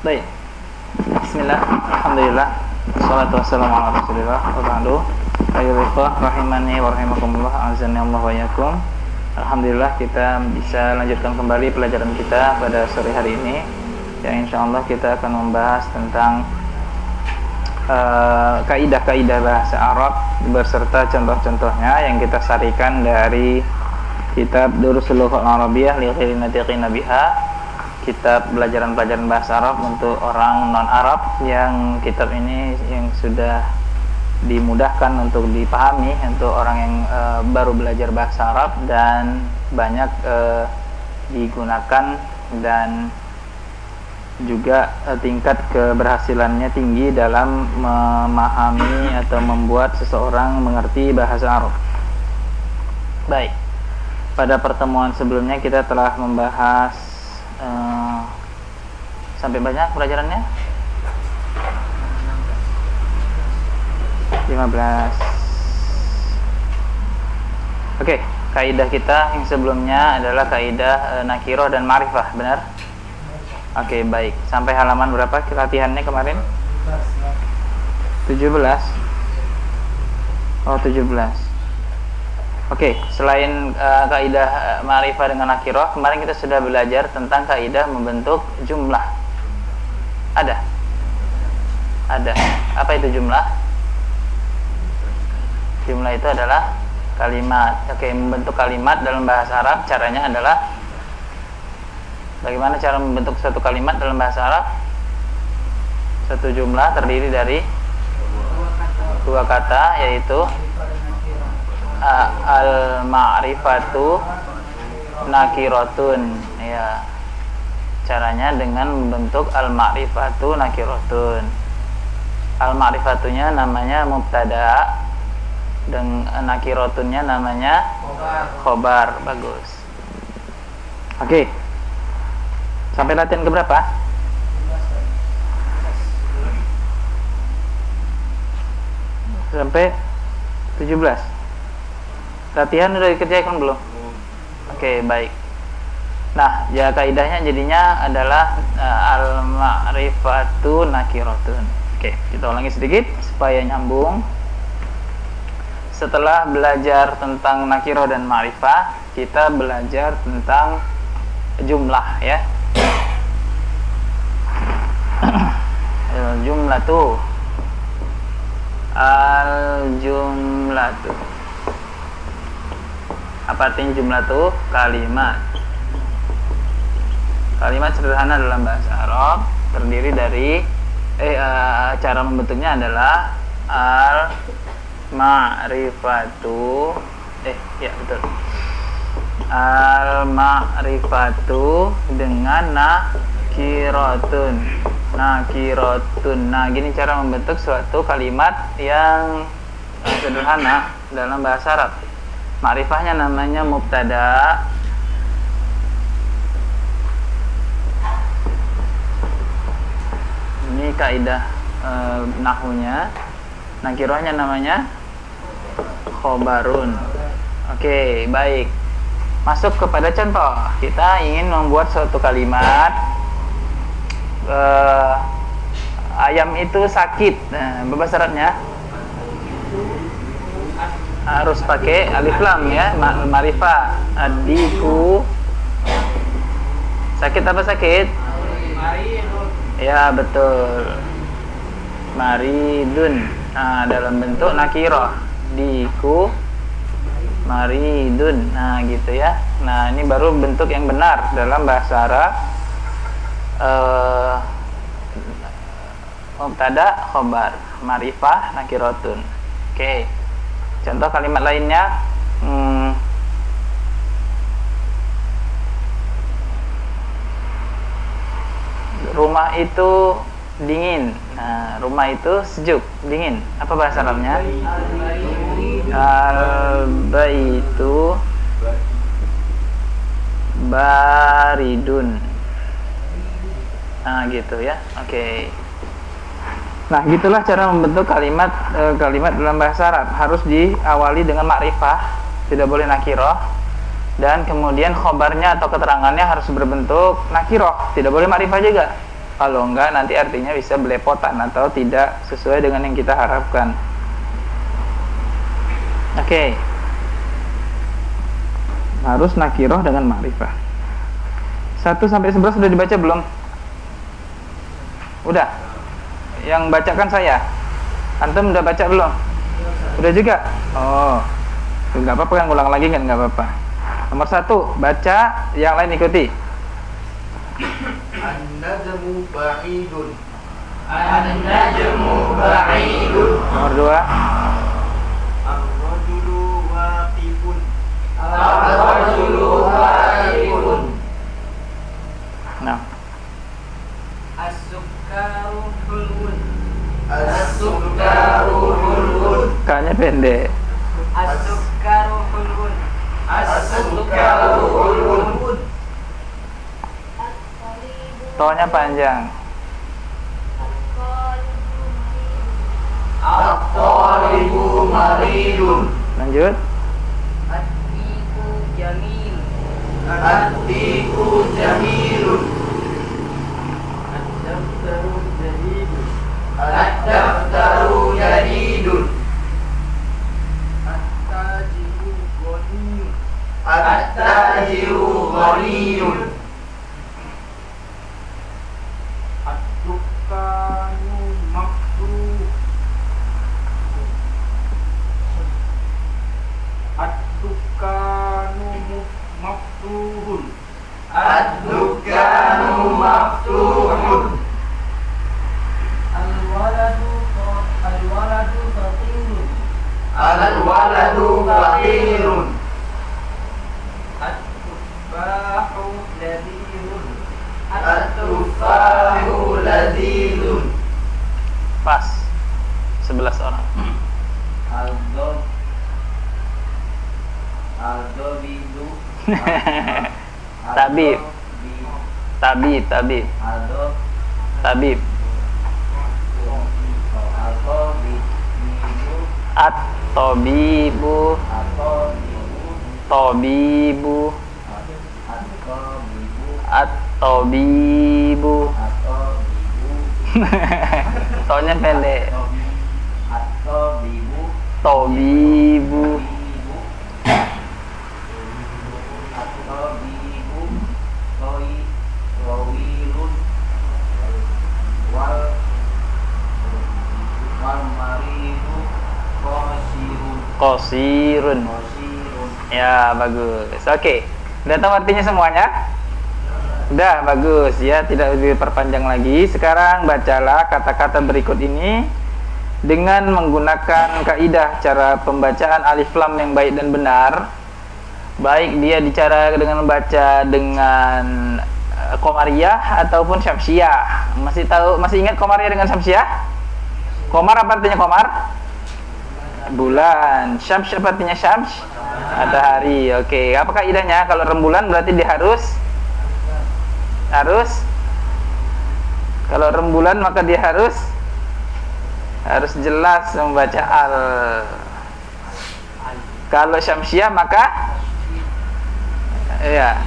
Baik. Bismillah, alhamdulillah, salatu wassalamu ala rasulillah wa ba'du. Ayyuhal ikhwah rahimani wa rahimakumullah, azani Allah wa iyyakum. Alhamdulillah kita bisa lanjutkan kembali pelajaran kita pada sore hari ini, yang insyaallah kita akan membahas tentang kaidah-kaidah bahasa Arab beserta contoh-contohnya yang kita sarikan dari kitab Durusul Lughah Arabiyyah li ghairi natiqin biha, kitab pelajaran-pelajaran bahasa Arab untuk orang non-Arab, yang kitab ini yang sudah dimudahkan untuk dipahami untuk orang yang baru belajar bahasa Arab dan banyak digunakan, dan juga tingkat keberhasilannya tinggi dalam memahami atau membuat seseorang mengerti bahasa Arab. Baik, pada pertemuan sebelumnya kita telah membahas sampai banyak pelajarannya 15. Oke, kaidah kita yang sebelumnya adalah kaidah nakiroh dan ma'rifah, benar? Oke, baik. Sampai halaman berapa latihannya kemarin? 17. Oh, 17. Oke, selain kaidah ma'rifah dengan nakiroh, kemarin kita sudah belajar tentang kaidah membentuk jumlah. Ada? Ada. Apa itu jumlah? Jumlah itu adalah kalimat. Oke, membentuk kalimat dalam bahasa Arab caranya adalah, bagaimana cara membentuk suatu kalimat dalam bahasa Arab? Satu jumlah terdiri dari dua kata, yaitu al-ma'rifatu nakiratun. Ya, caranya dengan membentuk al-ma'rifatu nakiratun. Al-ma'rifatunya namanya mubtada dan nakiratunnya namanya khobar. Bagus. Oke. Sampai latihan keberapa? Sampai 17. Latihan udah dikerjakan belum? Oke, baik. Nah, ya kaidahnya jadinya adalah al-ma'rifatu nakiratun. Oke, kita ulangi sedikit supaya nyambung. Setelah belajar tentang nakiroh dan ma'rifah, kita belajar tentang jumlah, ya. Al-jumlatu. Al-jumlatu. Apa artinya jumlah itu? Kalimat. Kalimat sederhana dalam bahasa Arab terdiri dari cara membentuknya adalah al-ma'rifatu. Ya betul. Al-ma'rifatu dengan nakiratun. Nakiratun. Nah, gini cara membentuk suatu kalimat yang sederhana dalam bahasa Arab. Ma'rifahnya namanya mubtada, ini kaidah nahwunya. Nakirohnya namanya khobarun. Oke, baik. Masuk kepada contoh. Kita ingin membuat suatu kalimat, ayam itu sakit. Nah, bahasa Arabnya harus pakai alif lam, ya. Ma'rifah. Adiku sakit apa sakit? Ya, betul. Maridun. Nah, dalam bentuk nakiroh. Diku maridun. Nah, gitu ya. Nah, ini baru bentuk yang benar dalam bahasa Arab. Mubtada khobar, ma'rifah nakiratun. Oke. Contoh kalimat lainnya, rumah itu dingin. Nah, rumah itu sejuk, dingin. Apa bahasa Arabnya? Al-baitu baridun. Nah, gitu ya. Oke. Nah, gitulah cara membentuk kalimat dalam bahasa Arab. Harus diawali dengan ma'rifah, tidak boleh nakiroh, dan kemudian khobarnya atau keterangannya harus berbentuk nakiroh, tidak boleh ma'rifah juga. Kalau enggak nanti artinya bisa belepotan atau tidak sesuai dengan yang kita harapkan. Oke. Harus nakiroh dengan ma'rifah. 1 sampai 11 sudah dibaca belum? Udah. Yang bacakan saya. Antum udah baca belum? Udah juga? Oh. Enggak apa-apa kan, ulang lagi kan, enggak apa-apa. Nomor 1, baca, yang lain ikuti. An-najmu ba'idun. An-najmu ba'idun. Nomor 2. Ar-rajulu waqifun. Ar-rajulu waqifun. Nah, As-sukkaru hulwun. As-sukkaru hulwun. K-nya pendek. As-sukkaru hulwun. As-sukkaru hulwun. To-nya panjang. At-talibu maridun. Lanjut. At-tiku jamil. At-tiku jamilun. Ad-daftaru jadidun. Ad-daftaru jadidun. At-tajiru ghaniyun. At-tajiru ghaniyun. Ad-dukkanu mafruh. Ad-dukkanu mafruhun. Ad-dukkanu maftuhun. Al-waladu fatirun. Al-waladu faqirun. At-tuffahu ladhirun. At-tufahu ladhidun. Pas. 11 orang. Al-dhabidu. Tabib. Tabib. Tabib. Al-dhabidu. At-tabibu. Tabibu. At-tabibu. To-nya pendek. Tabibu. Qasirun. Ya, bagus. Oke. Udah tahu artinya semuanya? Udah, bagus ya, tidak diperpanjang lagi. Sekarang bacalah kata-kata berikut ini dengan menggunakan kaidah cara pembacaan alif lam yang baik dan benar. Baik dia bicara dengan membaca dengan Qamariyah ataupun Syamsiyah. Masih ingat Qamariyah dengan Syamsiyah? Qamar apa artinya Qamar? Bulan. Syams apa artinya Syams? Matahari. Oke, apa kaidahnya? Kalau rembulan berarti dia harus kalau rembulan maka dia harus jelas membaca al. Kalau Syamsiyah maka ya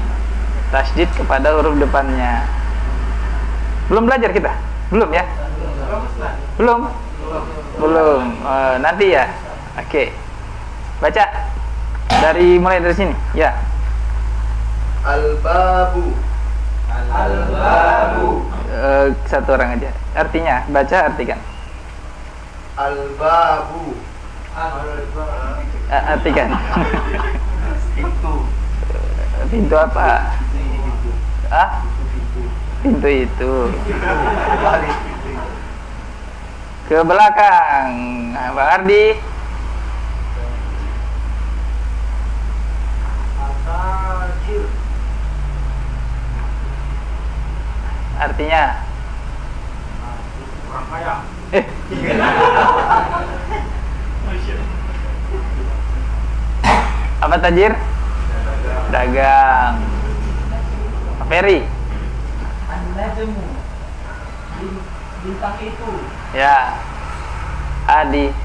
tasydid kepada huruf depannya. Belum belajar kita? Belum ya? Belum. Nanti ya. Oke. Baca mulai dari sini. Ya. Al-babu. Al-babu. Satu orang aja. Artinya, baca artikan. Al-babu. Artikan. Pintu. Pintu apa? Ah? Pintu itu. Ke belakang. Nah, Bang Ardi. Al-tajir. Artinya Orang kaya. Apa tajir? Dagang. Ferry. An-najmu. Bintang itu. Ya. Adi.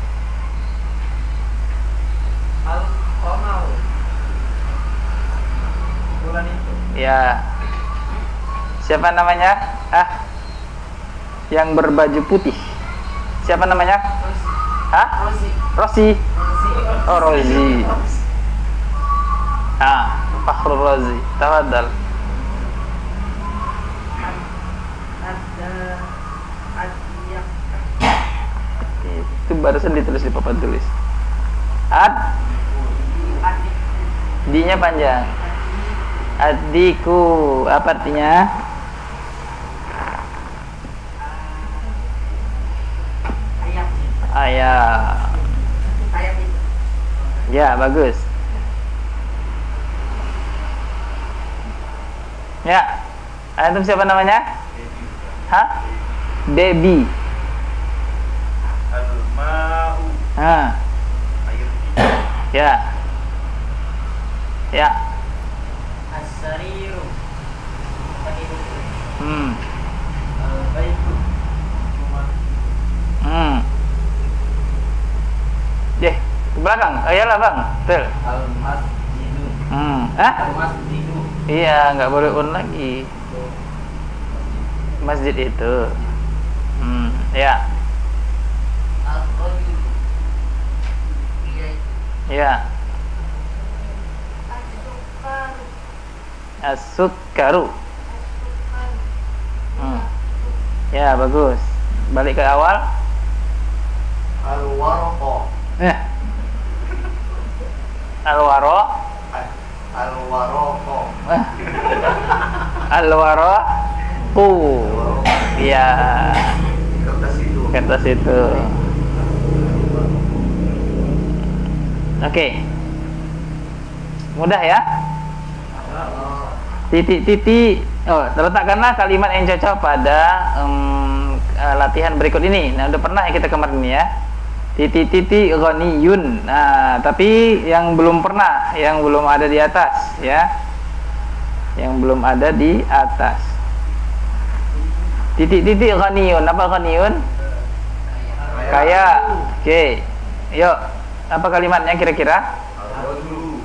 Al-qamar. Bulan itu. Ya. Siapa namanya? yang berbaju putih. Siapa namanya? Hah? Rosi. Oh, Rozi. Fakhrul Rozi. Tafadhal. Itu barusan ditulis di papan tulis. D-nya panjang. Adiku, apa artinya? Ayah. Ya, bagus. Ya. Antum siapa namanya? Hah? Baby. Al-ma'u. Air. Ya. Ya. As-sariru. Al-baitu. Deh, ke belakang. Ayolah, Bang. Betul. Al-masjidu. Al-masjidu. Iya, nggak boleh un lagi. Masjid itu. Ya. Al-rajulu. Ya. As-sukkaru. Ya, bagus. Balik ke awal. Al-warqa. Al-waro. Al-warqa. Al-waraqu. Ya. Kertas itu. Kertas itu. Oke. Mudah ya? Titik-titik. Oh, letakkanlah kalimat yang cocok pada latihan berikut ini. Nah, udah pernah ya kita kemarin ini ya. Titik-titik ghaniyun. Nah, tapi yang belum pernah, yang belum ada di atas ya. Yang belum ada di atas. Titik-titik ghaniyun. Apa ghaniyun? Kaya. Oke. Yuk, apa kalimatnya kira-kira? Al-rajulu.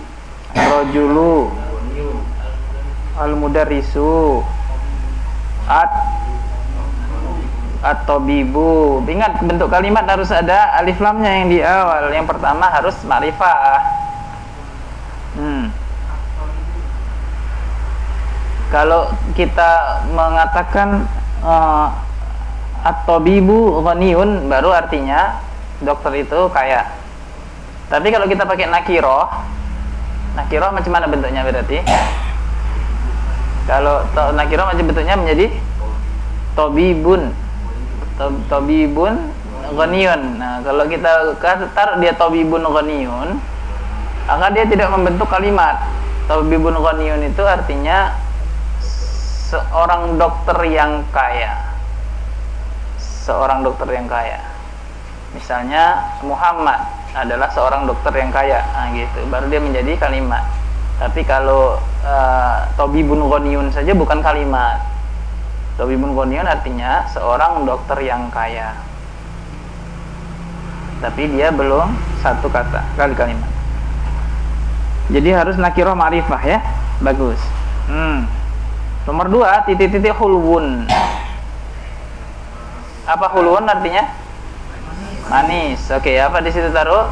Rojulu. Al-ghaniyun. Al-mudarrisu. At-tabibu. Ingat, bentuk kalimat harus ada alif lamnya yang di awal. Yang pertama harus ma'rifah. Kalau kita mengatakan at-tabibu ghaniyun, baru artinya dokter itu kaya. Tapi kalau kita pakai nakiroh macam mana bentuknya berarti? Kalau nakiroh macam bentuknya menjadi tabibun. Tabibun ghaniyun. Nah, kalau kita taruh dia tabibun ghaniyun, maka dia tidak membentuk kalimat. Tabibun ghaniyun itu artinya seorang dokter yang kaya. Seorang dokter yang kaya. Misalnya Muhammad adalah seorang dokter yang kaya. Nah, gitu. Baru dia menjadi kalimat. Tapi kalau tabibun ghaniyun saja bukan kalimat. Tabibun ghaniyun artinya seorang dokter yang kaya. Tapi dia belum satu kata, kalimat. Jadi harus nakirah ma'rifah ya. Bagus. Nomor 2, titik-titik hulwun. Apa hulwun artinya? Manis. Oke, apa di situ taruh?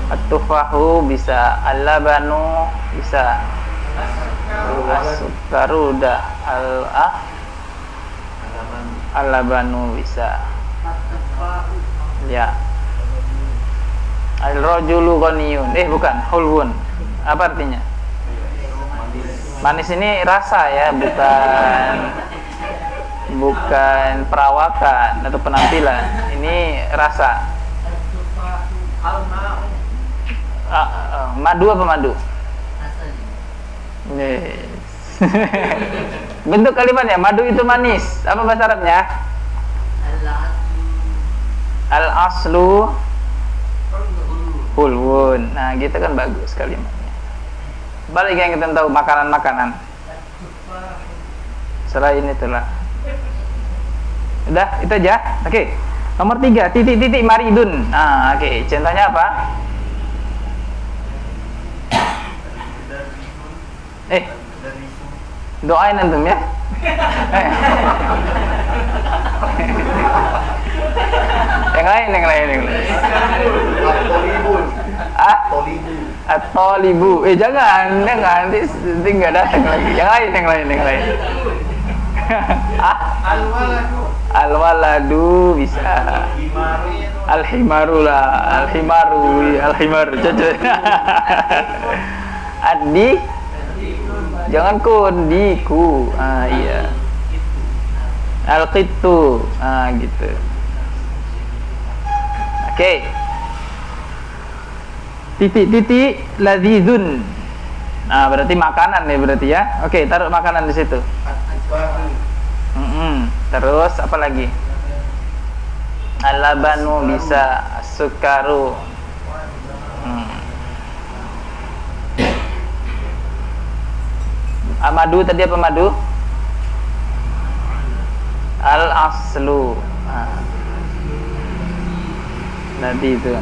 At-tufahu bisa, al-labanu bisa, as-sukaru udah, al-labanu bisa. Ya. Al-rajulu ghaniyun. Bukan, hulwun. Apa artinya? Manis ini rasa ya, bukan perawakan atau penampilan. Ini rasa. Madu apa madu? Yes. Bentuk kalimatnya, madu itu manis. Apa bahasa Arabnya? Al-aslu hulwun. Nah, gitu kan bagus kalimatnya. Balik yang kita tahu makanan-makanan. Selain itulah. Udah, itu aja. Oke. Nomor 3, titik-titik maridun. Nah, oke. Contohnya apa? Doain antum ya. Yang lain. Tolibun. Ah, Tolibu. atau libu. Jangan, nanti nggak datang lagi. Yang lain. Ah, al-waladu bisa. Al-himaru lah, al-himaru cocok. Adi, jangan kun, diku. Iya. Al-qittu, gitu. Oke. Titik ladzizun. Berarti makanan nih berarti ya. Oke, taruh makanan di situ. Terus apa lagi? Al-labanu bisa, sukaru. Amadu tadi apa madu? Al-aslu. Tadi itu.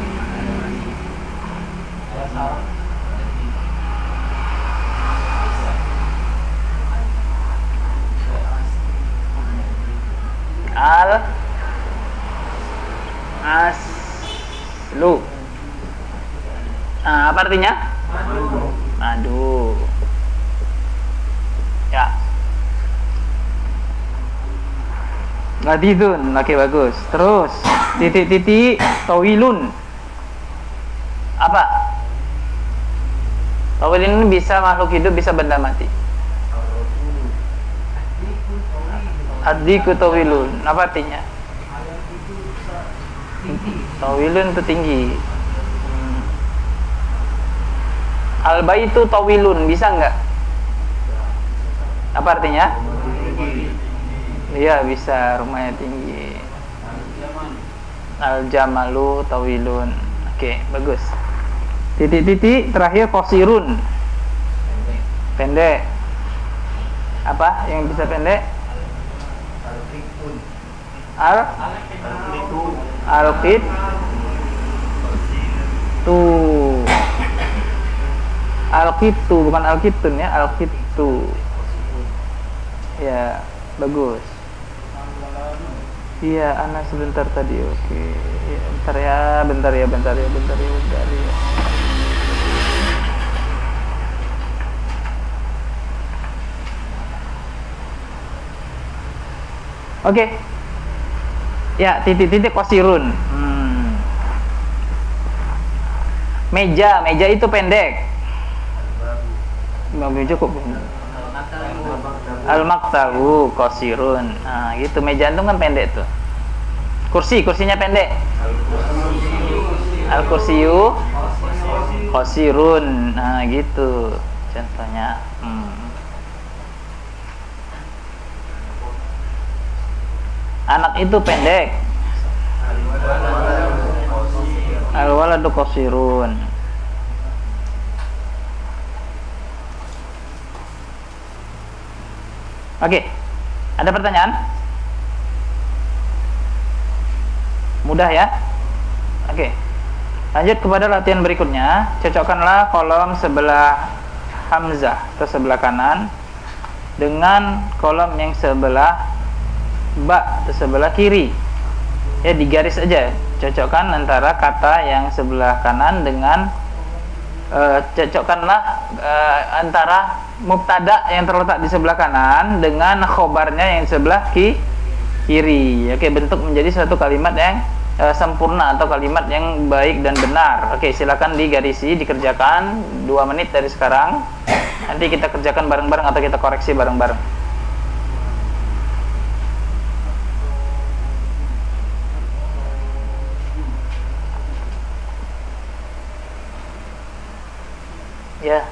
Al-aslu. Apa artinya? Madu. Ya. Ladidun. Oke, bagus. Terus titik tawilun. Apa? Tawilun bisa makhluk hidup, bisa benda mati. Adiku tawilun. Apa artinya? Tawilun itu tinggi. Al-baitu tawilun bisa enggak? Apa artinya? Iya, bisa, rumahnya tinggi. Al-jamalu tawilun. Oke, bagus. Titik terakhir qasirun. Pendek. Apa yang bisa pendek? Al-qit tu. Al-qitu bukan al-qitun ya, al-qitu. Ya, bagus. Iya, Ana sebentar tadi. Oke. Ya, bentar ya. Oke. Ya, titik qasirun. Meja itu pendek. Bagus cukup. Al-maktabu qasirun. Gitu, meja itu kan pendek tuh. Kursinya pendek. Al-kursiyu qasirun. Gitu contohnya. Anak itu pendek. Al-waladu qasirun. Oke, ada pertanyaan? Mudah ya? Oke, lanjut kepada latihan berikutnya. Cocokkanlah kolom sebelah hamzah atau sebelah kanan dengan kolom yang sebelah ba atau sebelah kiri. Ya, digaris aja. Cocokkan antara kata yang sebelah kanan dengan cocokkanlah antara mubtada yang terletak di sebelah kanan dengan khobarnya yang sebelah kiri. Oke, bentuk menjadi satu kalimat yang sempurna atau kalimat yang baik dan benar. Oke, silakan digarisi, dikerjakan 2 menit dari sekarang. Nanti kita kerjakan bareng-bareng atau kita koreksi bareng-bareng. Ya.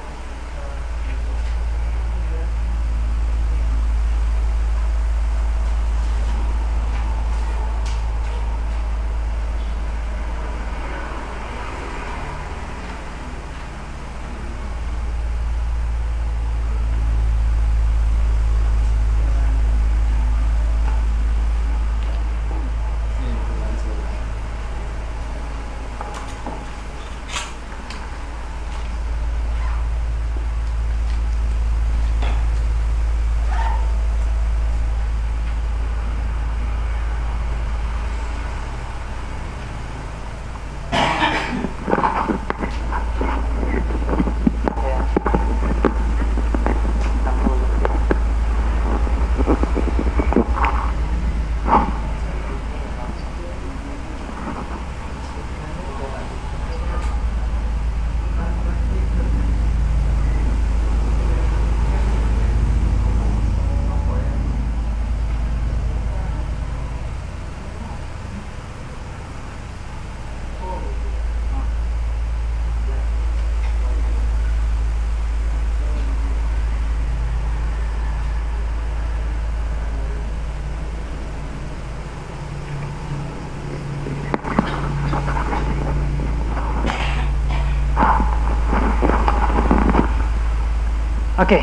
Oke.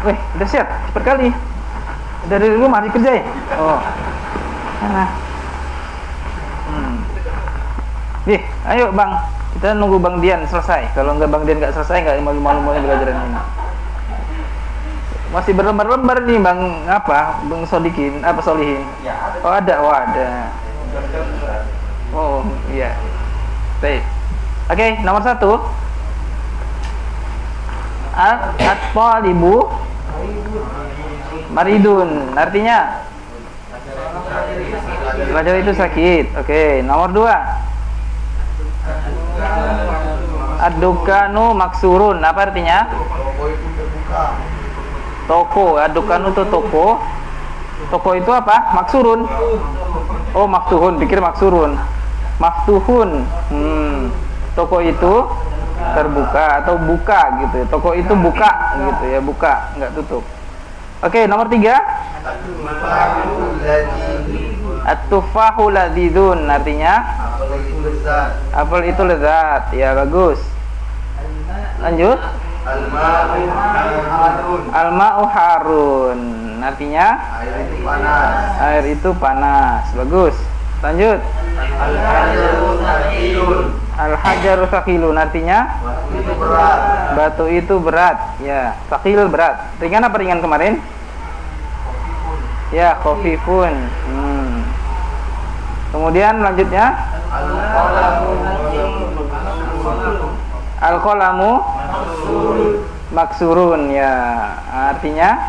Weh, udah siap? Cepet kali. Dari rumah dikerjain? Oh. Nah. Nih, ayo Bang. Kita nunggu Bang Dian selesai. Kalau nggak Bang Dian nggak selesai, nggak malu-malu belajaran ini. Masih berlembar-lembar nih Bang apa? Bang Sodikin, apa Solihin? Oh ada, oh ada. Oh iya. Baik. Oke, nomor 1. At-talibu maridun. Artinya pelajar itu sakit. Oke, nomor 2. Ad-dukanu maksurun. Apa artinya? Toko. Ad-dukanu itu toko. Toko itu apa? Maksurun. Oh, maftuhun. Pikir maksurun. Maftuhun. Toko itu terbuka atau buka gitu. Toko itu buka gitu ya, buka, nggak tutup. Oke, nomor 3. At-tufahu ladzizun. Artinya apel itu lezat. Ya, bagus. Lanjut. Al-ma'u harun. Artinya air itu panas. Bagus. Lanjut. Al-hajaru thaqilun. Artinya batu itu berat. Ya, thaqil berat. Ringan apa ringan kemarin? Ya, khafifun. Kemudian lanjutnya al-qalamu maksurun. Ya, artinya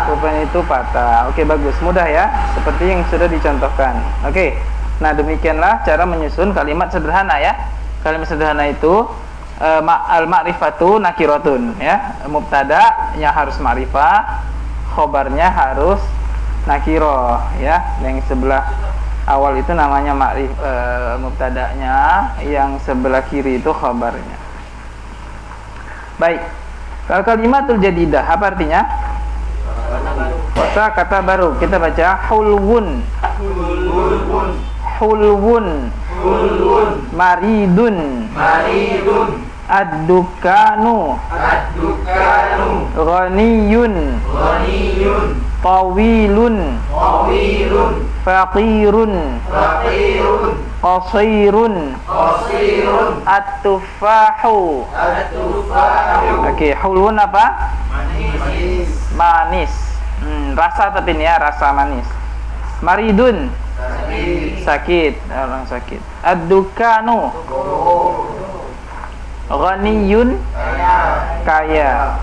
pulpen itu patah. Oke, bagus, mudah ya, seperti yang sudah dicontohkan. Oke, nah demikianlah cara menyusun kalimat sederhana ya. Kalimat sederhana itu al-ma'rifatu nakiratun ya, mubtada yang harus ma'rifah, khobarnya harus nakiroh ya. Yang sebelah awal itu namanya mubtadanya, yang sebelah kiri itu khobarnya. Baik, kalau kalimatul jadidah apa artinya? Kata baru. Kita baca hulwun, hulwun, maridun, ad-dukanu, ghaniyun, tawilun, faqirun, qasirun, at-tufahu. Oke, hulwun apa? Manis. Rasa tapi ini ya, rasa manis. Maridun, sakit, orang sakit. Ad-dukanu, ghaniyun, kaya.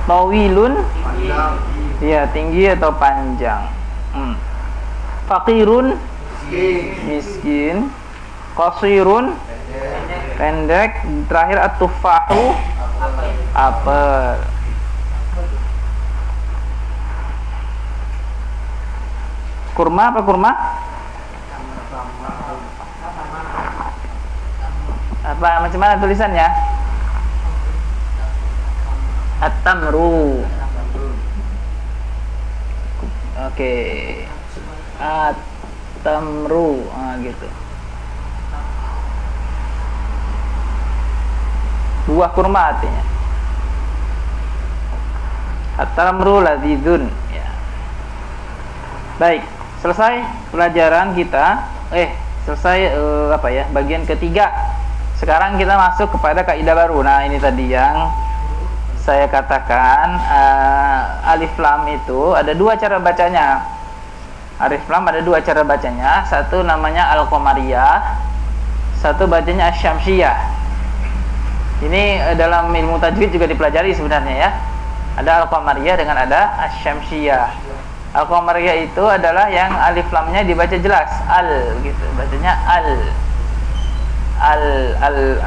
Tawilun, ya tinggi atau panjang. Faqirun, miskin. Qasirun, pendek. Terakhir at-tufahu, apel. Kurma apa kurma? Apa macam mana tulisannya? At-tamru. Oke. At-tamru. Gitu. Buah kurma artinya. At-tamru ladzizun. Ya. Baik. Selesai pelajaran kita. Selesai bagian ketiga. Sekarang kita masuk kepada kaidah baru. Nah, ini tadi yang saya katakan, alif lam itu ada dua cara bacanya. Alif lam ada dua cara bacanya. Satu namanya al-qamariyah, satu bacanya asy-syamsiyah. Ini dalam ilmu tajwid juga dipelajari sebenarnya ya. Ada al-qamariyah dengan ada asy-syamsiyah. Al-qamariyah itu adalah yang alif lamnya dibaca jelas, al gitu, bacanya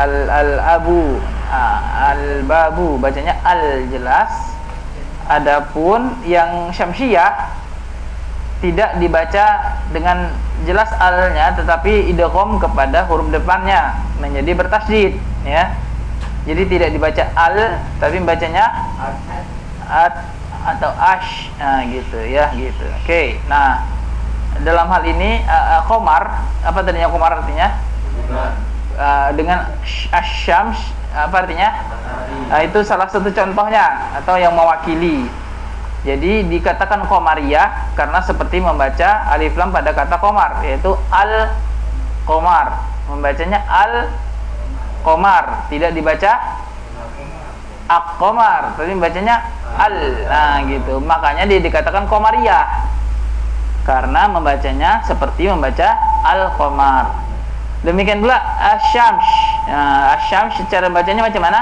al-abu, al-babu bacanya al jelas. Adapun yang syamsiyah tidak dibaca dengan jelas alnya, tetapi idgham kepada huruf depannya menjadi bertasydid ya. Jadi tidak dibaca al, tapi bacanya at atau ash, gitu ya, gitu. Oke. Nah, dalam hal ini qamar, apa tadinya qamar artinya? Dengan asyams Apa artinya? Itu salah satu contohnya atau yang mewakili. Jadi dikatakan qamariyah karena seperti membaca alif lam pada kata qamar, yaitu al-qamar. Membacanya al-qamar, tidak dibaca ak-qamar, tapi bacanya al. Nah, gitu. Makanya dia dikatakan qamariyah karena membacanya seperti membaca al-qamar. Demikian pula asyams. Nah, asyams secara bacanya macam mana?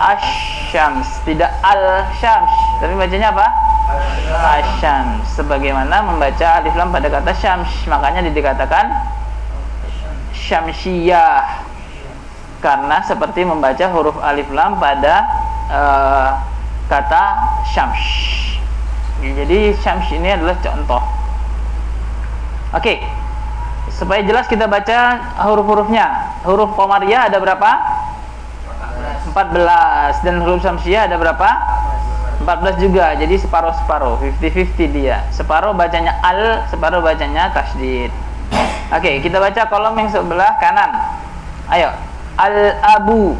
Asyams, tidak al-syams, tapi bacanya apa? Asyams. Sebagaimana membaca alif lam pada kata syams, makanya dikatakan syamsiyah karena seperti membaca huruf alif lam pada kata syams. Jadi syams ini adalah contoh. Oke. Supaya jelas kita baca huruf-hurufnya. Huruf qamariyah ada berapa? 14. Dan huruf syamsiyah ada berapa? 14 juga. Jadi separuh-separuh, 50-50 dia. Separuh bacanya al, separuh bacanya tasydid. Oke, kita baca kolom yang sebelah kanan. Ayo. Al-abu,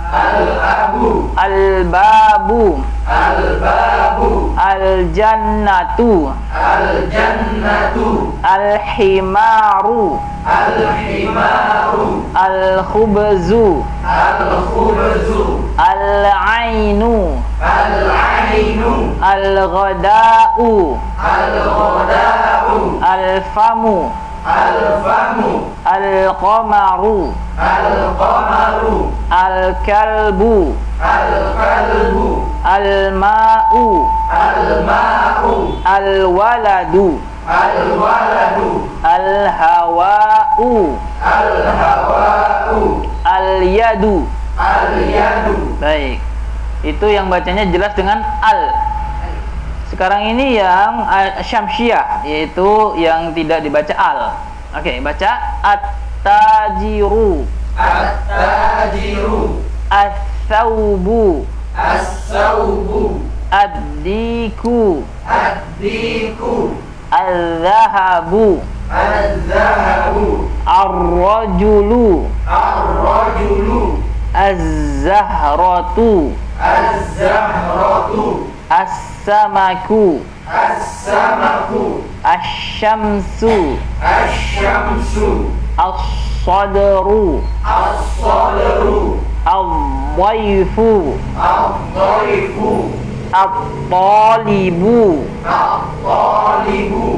Al-abu, al-babu, al-babu, al-jannatu, al-jannatu, al-himaru, al-himaru, al-khubzu, al-khubzu, al-ainu, al-ainu, al-ghada'u, al-ghada'u, al-famu, al-famu, al-qamaru, al-qamaru, al-kalbu, al-kalbu, al-ma'u, al-ma'u, al-waladu, al-waladu, al-hawa'u, al-hawa'u, al-yadu. al-yadu. Baik. Itu yang bacanya jelas dengan al. Sekarang ini yang syamsiyah, yaitu yang tidak dibaca al. Oke, baca at-tajiru, At-tajiru, as-saubu, as-saubu, ad-diku, ad-diku, al-zahabu, al-zahabu, ar-rajulu, ar-rajulu, az-zahratu, az-zahratu, as-samaku, as-samaku, asy-syamsu, asy-syamsu, as-sadru, as-sadru, al-dhaifu, ad-dhaifu, at-talibu, at-talibu,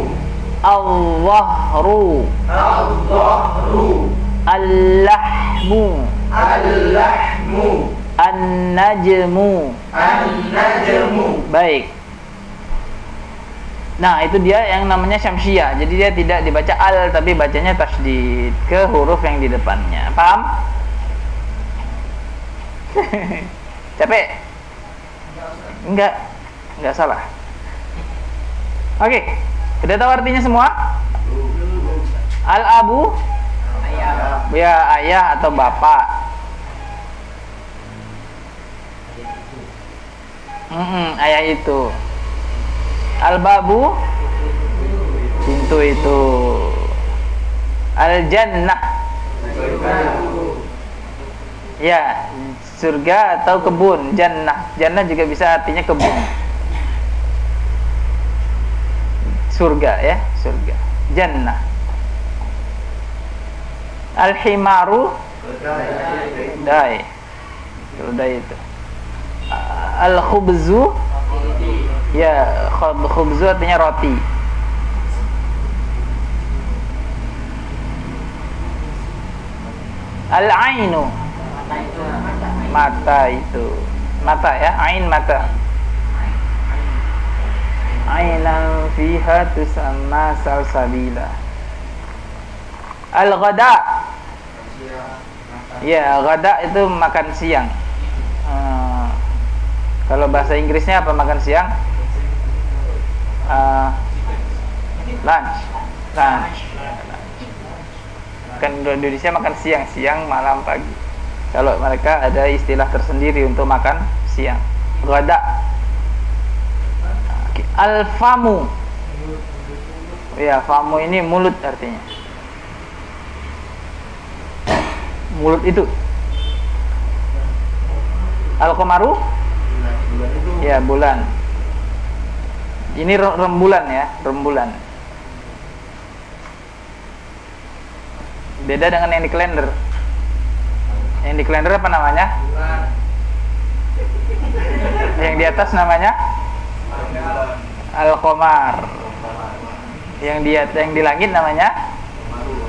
al-dhahru, al-dhahru, al-lahmu, al-lahmu, an-najmu. an-najmu. Baik. Nah, itu dia yang namanya syamsiyah. Jadi dia tidak dibaca al, tapi bacanya tasydid ke huruf yang di depannya. Paham? Capek? Enggak salah. Oke, udah tahu artinya semua? Al-abu, ya ayah atau bapak. Ayah itu. Al-babu, pintu itu. Al-jannah, ya, surga atau kebun. Jannah, jannah juga bisa artinya kebun. Surga ya, surga. Jannah. Al-himaru, dai. Keledai itu. Al-khubzu, ya, khubzu artinya roti. Al-ainu, mata itu. Mata ya, ain mata. Ainan fiha tusamma salsabila. Al-ghada, ya, ghada itu makan siang. Kalau bahasa Inggrisnya apa makan siang? Lunch. Kan Indonesia makan siang, siang, malam, pagi. Kalau mereka ada istilah tersendiri untuk makan siang. Ghada. Al-famu, ya, famu ini mulut artinya. Mulut itu. Al-qamaru? Ya, bulan. Ini rembulan ya, rembulan. Beda dengan yang di kalender. Yang di kalender apa namanya? Yang di atas namanya Al-qamar. Yang di langit namanya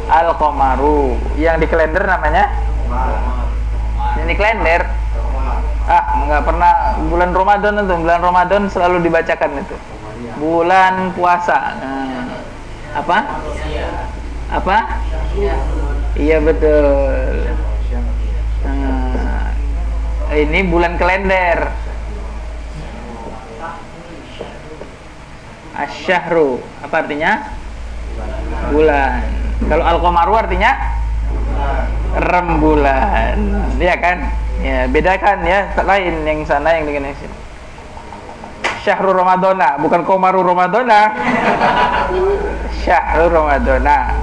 Al-qamaru. Yang di kalender namanya? Yang di kalender. Nggak pernah. Bulan Ramadan itu, bulan Ramadan selalu dibacakan itu. Bulan puasa. Apa? Apa? Iya betul. Ini bulan kalender. Asyahru, apa artinya? Bulan. Kalau al-qamaru artinya rembulan. Iya kan? Ya, bedakan ya, lain yang sana yang dengan yang sini. Syahrul Ramadana, bukan Qomaru Ramadana. Syahrul Ramadana.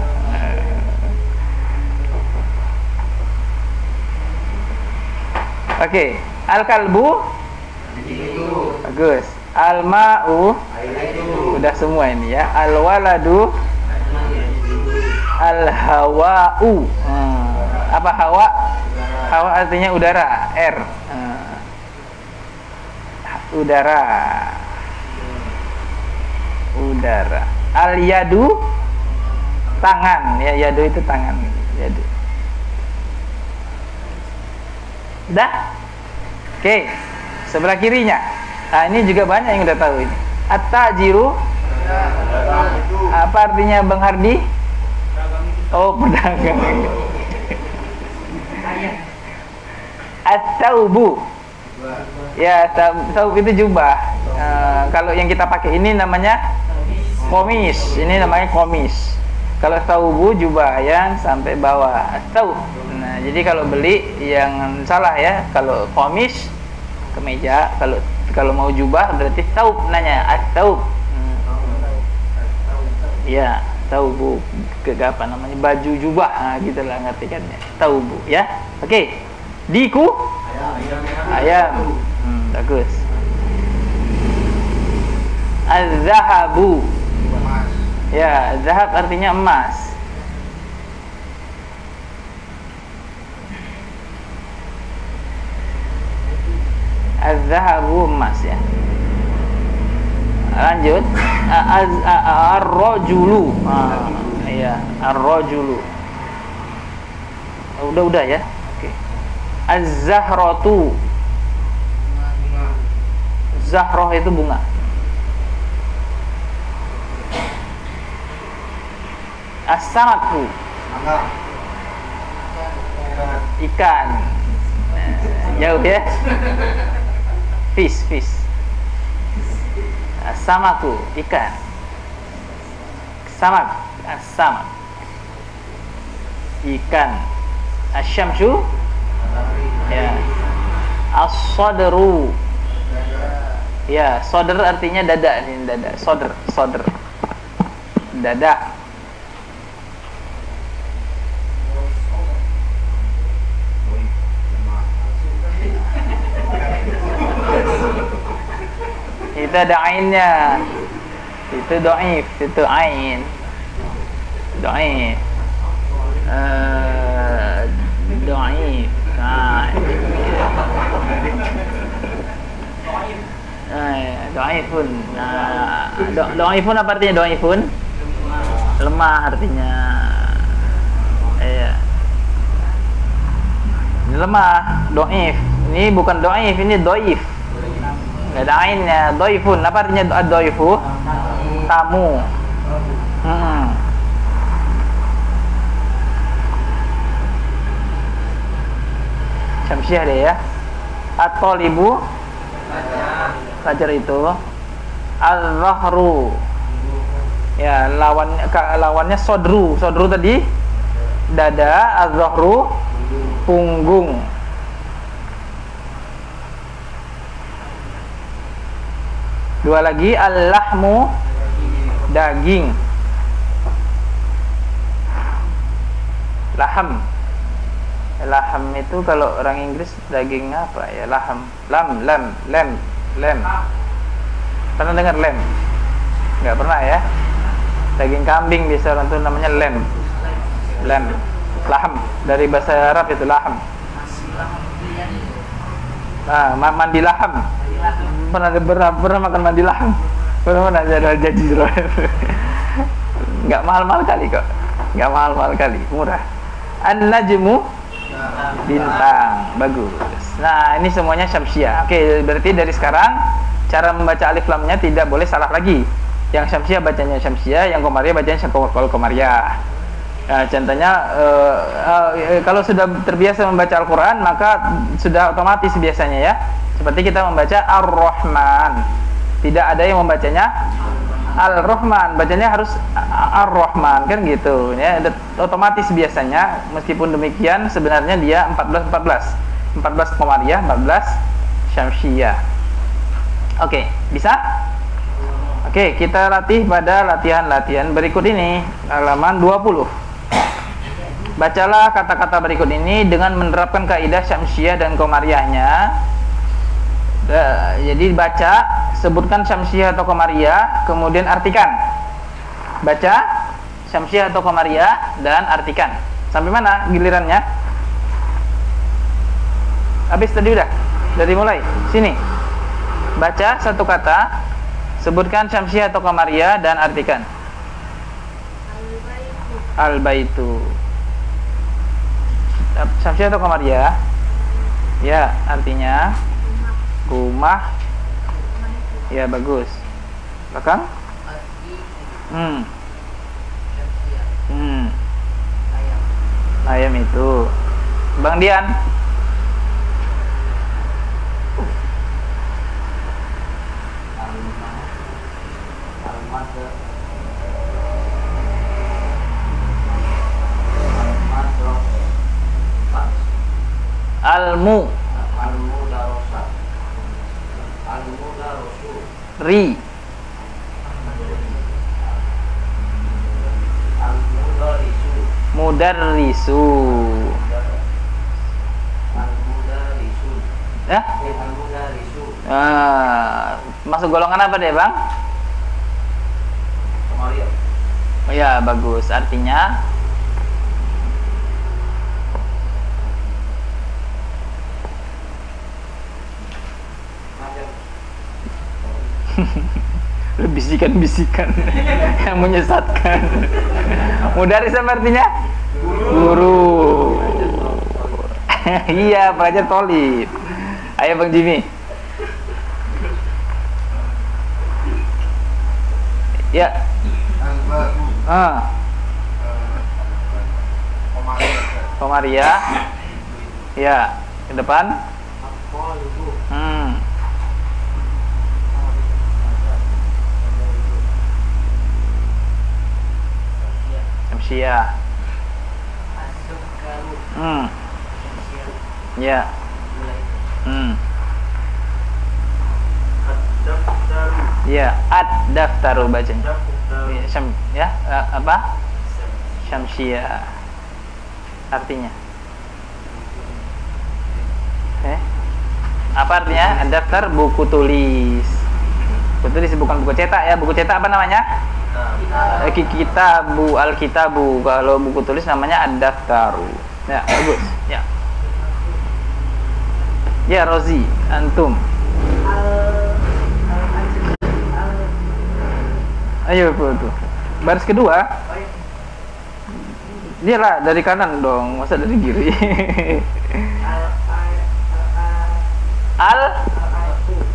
Oke, al-kalbu. Bagus. Al-ma'u. Udah semua ini ya. Al-waladu. Al-hawa'u. Apa hawa? Hawa artinya udara, air. Udara. Udara. Al-yadu, tangan. Ya, yadu itu tangan. Yadu. Dah. Oke. Sebelah kirinya. Nah, ini juga banyak yang udah tahu ini. At-tajiru. Apa artinya Bang Hardi? Oh, pedagang. At-taubu. Ya, taub itu jubah. Kalau yang kita pakai ini namanya komis. Ini namanya komis. Kalau taubu jubah yang sampai bawah. Taub. Nah, jadi kalau beli yang salah ya. Kalau komis kemeja, kalau mau jubah berarti taub nanya at-taub. Ya, taubu ke apa namanya? Baju jubah. Nah, gitulah ngartikannya. Taubu ya. Oke. Diku ayam. Bagus. Az-zahabu. Ya, zahab artinya emas. Az-zahabu emas ya. Lanjut. Ar-rajulu. Iya, ar-rajulu. Udah ya. Oke. Az-zahratu. Zahroh itu bunga. As-samatu. Ikan. Jauh ya. Fish. As-samaku, ikan. Samak, as-samak. Ikan. Asyamsu. Ya. As-sadru. Ya, sodr artinya dada, ini dada. Sodr. Dada. Itu ada ainnya. Itu dhaif, itu ain. Dhaif. Dhaif. Dhaifun. Dhaifun apa artinya dhaifun? Lemah artinya. Iya. Ini lemah, dhaif. Ini bukan dhaif, ini dhaif. Enggak ada ainnya. Dhaifun, apa artinya dhaifu? Tamu. Syamsiah deh ya. At-talibu, pelajar itu. Al-zahru. Ya, lawannya sodru. Sodru tadi dada, az-zahru punggung. Dua lagi, al-lahmu daging. Laham. Laham itu kalau orang Inggris daging apa ya? Laham, lem. Pernah dengar lem? Nggak pernah ya? Daging kambing biasa orang tuh namanya lem. Laham dari bahasa Arab itu laham. Nah, mandi laham. Pernah makan mandi laham? Pernah ada jadi nggak mahal-mahal kali kok. Nggak mahal-mahal kali, murah. An-najmu bintang, bagus. Nah, ini semuanya syamsiah. Oke, berarti dari sekarang cara membaca alif lamnya tidak boleh salah lagi. Yang syamsiah bacanya syamsiah, yang komariah bacanya komariah. Nah, contohnya kalau sudah terbiasa membaca Al-Quran maka sudah otomatis biasanya ya. Seperti kita membaca Ar-Rahman, tidak ada yang membacanya Al-Rahman, bacanya harus Ar-Rahman, kan gitu ya. Otomatis biasanya. Meskipun demikian sebenarnya dia 14 komariah, 14 syamsiah. Oke, bisa? Oke, kita latih pada latihan-latihan berikut ini, halaman 20. Bacalah kata-kata berikut ini dengan menerapkan kaidah syamsiah dan komariahnya. Jadi baca, sebutkan syamsiah atau komariah, kemudian artikan. Baca syamsiah atau komariah dan artikan. Sampai mana gilirannya? Habis tadi udah? Dari mulai sini. Baca satu kata, sebutkan syamsiah atau komariah dan artikan. Al-baitu. Syamsiah atau komariah? Ya, artinya rumah. Ya, bagus. Belakang? Ayam itu. Bang Dian. Almu ri mudarrisu ya. Masuk golongan apa deh bang? Oh ya, bagus. Artinya bisikan-bisikan yang menyesatkan. Mudaris apa artinya? Guru. Iya, pelajar tolib. Ayo Bang Jimmy. Ya. Komariah. Ya, ke depan. Syamsiah. Ya. Ya, ad-daftaru bacanya. Ya, apa? Syamsiah. Artinya. Apa artinya? Ad-daftar buku tulis. Buku tulis bukan buku cetak ya. Buku cetak apa namanya? Kitabu, al-kitabu. Kalau buku tulis namanya ad-daftaru. Ya, bagus. Ya. Ya, Rozi, antum. Ayo tuh. Baris kedua. Dia lah dari kanan dong, masa dari kiri.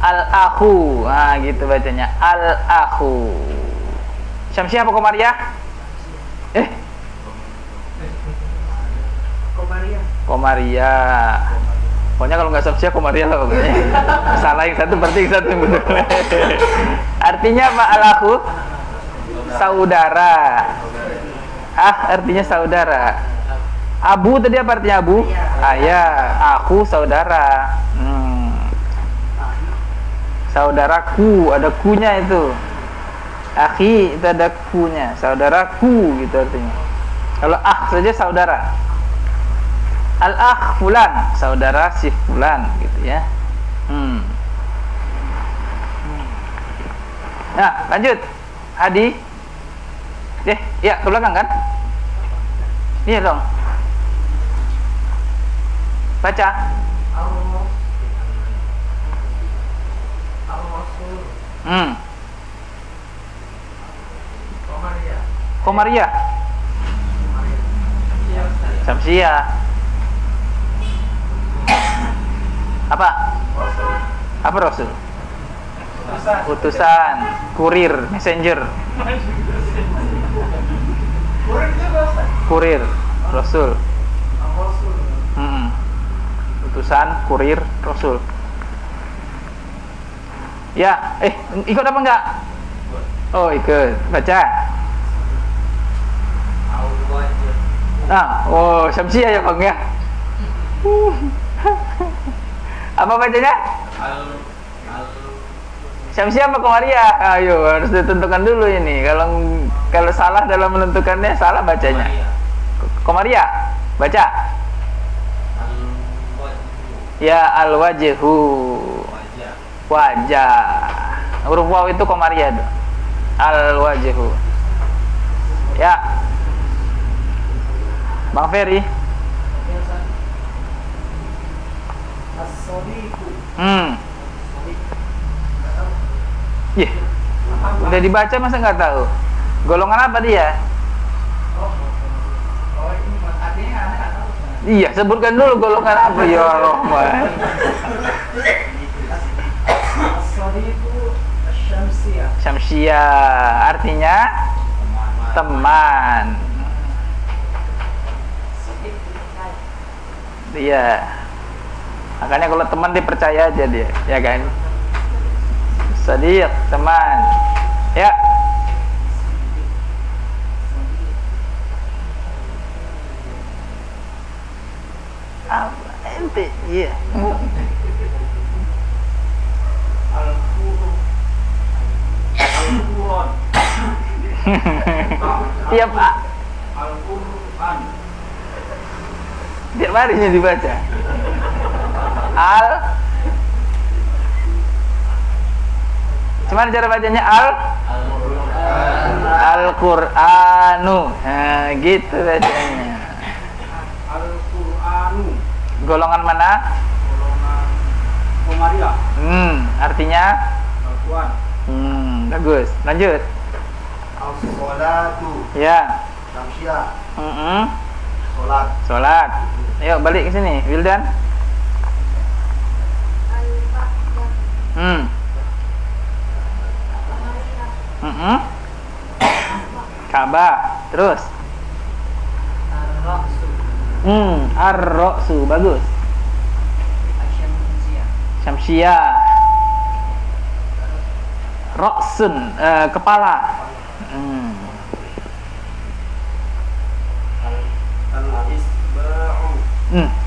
Al-akhu. Nah, gitu bacanya. Al-akhu. Syamsiah apa komariah? Komariah. Pokoknya kalau nggak syamsiah komariah lah pokoknya. Salah yang satu berarti yang satu betul. Artinya apa al-akhu? Saudara. Artinya saudara. Abu tadi apa artinya abu? Ayah. Aku saudara. Saudaraku, ada kunya itu. Akhi itu ada kunya, saudaraku gitu artinya. Kalau saja saudara. Al-akh fulan, saudara si fulan gitu ya. Nah, lanjut. Hadi. Ya, ke belakang kan? Iya dong. Baca. Al-Rasul. Komariah. Komariah. Iya, Ustaz. Syamsiah. Apa? Rasul. Apa Rasul? Ustaz. Utusan, kurir, messenger. Kurir juga, Ustaz. Kurir, Rasul. Al-Rasul. Utusan, kurir, Rasul. Ya, ikut apa enggak? Oh, ikut. Baca. Al-Wajib. Oh, Syamsiah ya Bang ya. Apa bacanya? Syamsiah apa Komariah? Ayo, harus ditentukan dulu ini. Kalau salah dalam menentukannya, salah bacanya. Komariah. Baca. Ya, al-wajhu. Wajah. Huruf waw itu Komariah. Al-wajhu. Ya. Bang Ferry. As-sadiqu. Ih, udah dibaca masa nggak tahu? Golongan apa dia? Oh, ini artinya Anda nggak tahu. Iya, sebutkan dulu golongan apa ya Rahman. As-sadiqu asy-syamsiyah. Syamsiah artinya teman. Iya. Makanya kalau teman dipercaya aja dia, ya kan? Sadiq, teman. Ya. Apa ente? Iya. Al-Qur'an. Tiap Al-Qur'an. tiap harinya dibaca. Cuman cara bacanya Al-Qur'anu. Nah, gitu bacanya. Al-Qur'anu. Golongan mana? Golongan Komariah. Artinya? Al-Quran. Bagus. Lanjut. As-sholatu. Ya. Syamsiah. Sholat. Sholat. Ayo balik ke sini, Wildan. Ka'bah. Terus. Ar-Ra'su. Ar-Ra'su. Bagus. Asy-syamsiyah. Syamsiah. Ra'sun, kepala. Al-Isba'u.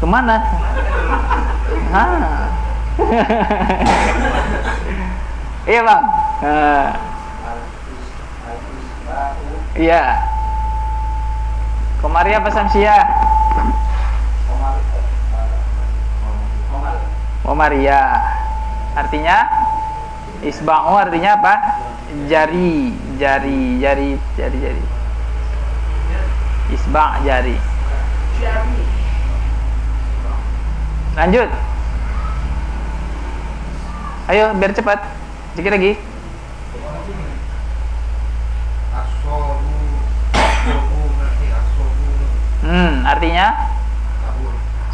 Kemana? Iya Bang. Iya. Komariah apa Syamsiah? Komariah. Artinya isba'u artinya apa? Jari. Isba' jari. Lanjut. Ayo biar cepat. Sedikit lagi. Artinya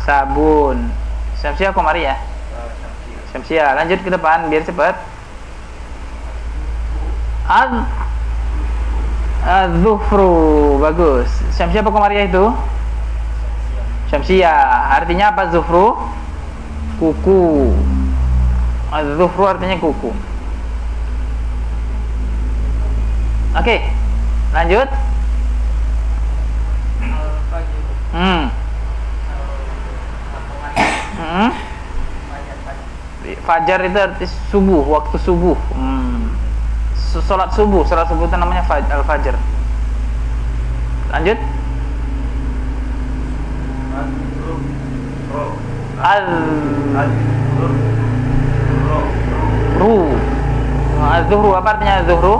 sabun. Syamsiah Komariah. Syamsiah. Lanjut ke depan biar cepat. Az-Zuhru. Bagus. Syamsiah apa Komariah itu? Syamsiah. Artinya apa Zuhru? Kuku. Az-Zuhru artinya kuku. Oke. Lanjut. Fajar itu arti subuh, waktu subuh. Salat subuh itu namanya al-fajr. Lanjut. Ru. Az-zuhru apa artinya az-zuhru?